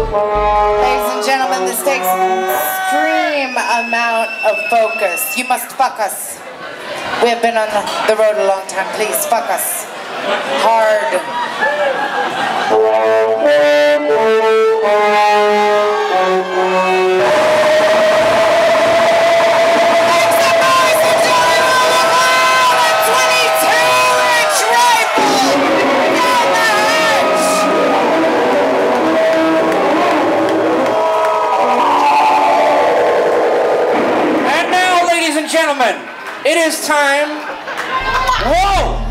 Ladies and gentlemen, this takes an extreme amount of focus. You must fuck us. We have been on the road a long time. Please fuck us. Hard. Gentlemen, it is time. Whoa!